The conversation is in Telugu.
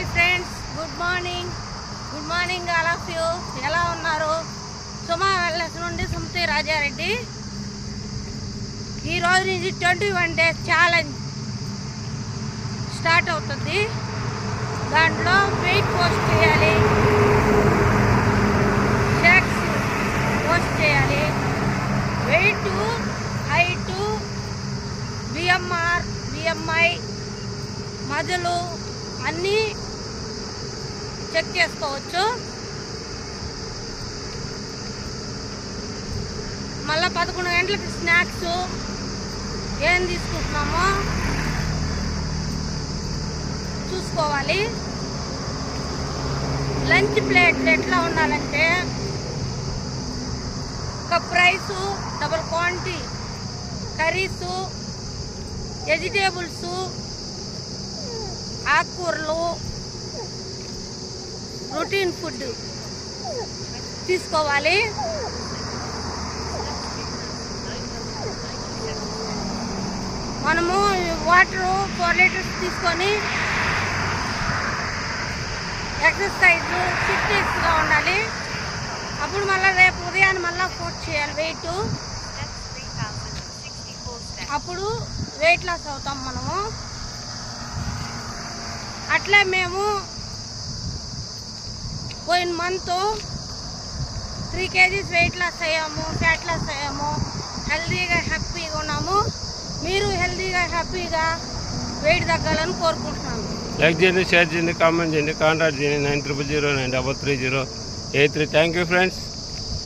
Hi friends, good morning all of you. ఎలా ఉన్నారు? సుమా వెల్నెస్ నుండి సుమతి రాజారెడ్డి. ఈరోజు నుంచి 21 డేస్ ఛాలెంజ్ స్టార్ట్ అవుతుంది. దాంట్లో వెయిట్ పోస్ట్ చేయాలి, షేక్స్ పోస్ట్ చేయాలి, వెయిట్, హైటు, బిఎంఐ, మజలు అన్నీ చెక్ చేసుకోవచ్చు. మళ్ళీ 11 గంటలకి స్నాక్స్ ఏం తీసుకుంటున్నామో చూసుకోవాలి. లంచ్ ప్లేట్లు ఎట్లా ఉండాలంటే cup rice, double quantity curries, vegetables, ఆకుకూరలు, రొటీన్ ఫుడ్ తీసుకోవాలి. మనము వాటరు 4 లీటర్స్ తీసుకొని ఎక్సర్సైజ్ ఫిట్నెస్గా ఉండాలి. అప్పుడు మళ్ళీ రేపు ఉదయాన్ని మళ్ళీ పోస్ట్ చేయాలి వెయిట్. అప్పుడు వెయిట్ లాస్ అవుతాం మనము. అట్లే మేము పోయిన మంత్ 3 kgs వెయిట్ లాస్ అయ్యాము, ఫ్యాట్ లాస్ అయ్యాము, హెల్తీగా హ్యాపీగా ఉన్నాము. మీరు హెల్తీగా హ్యాపీగా వెయిట్ తగ్గాలని కోరుకుంటున్నాను. లైక్ చేయండి, షేర్ చేయండి, కామెంట్ చేయండి, కాంటాక్ట్ చేయండి 90093308. Thank you friends.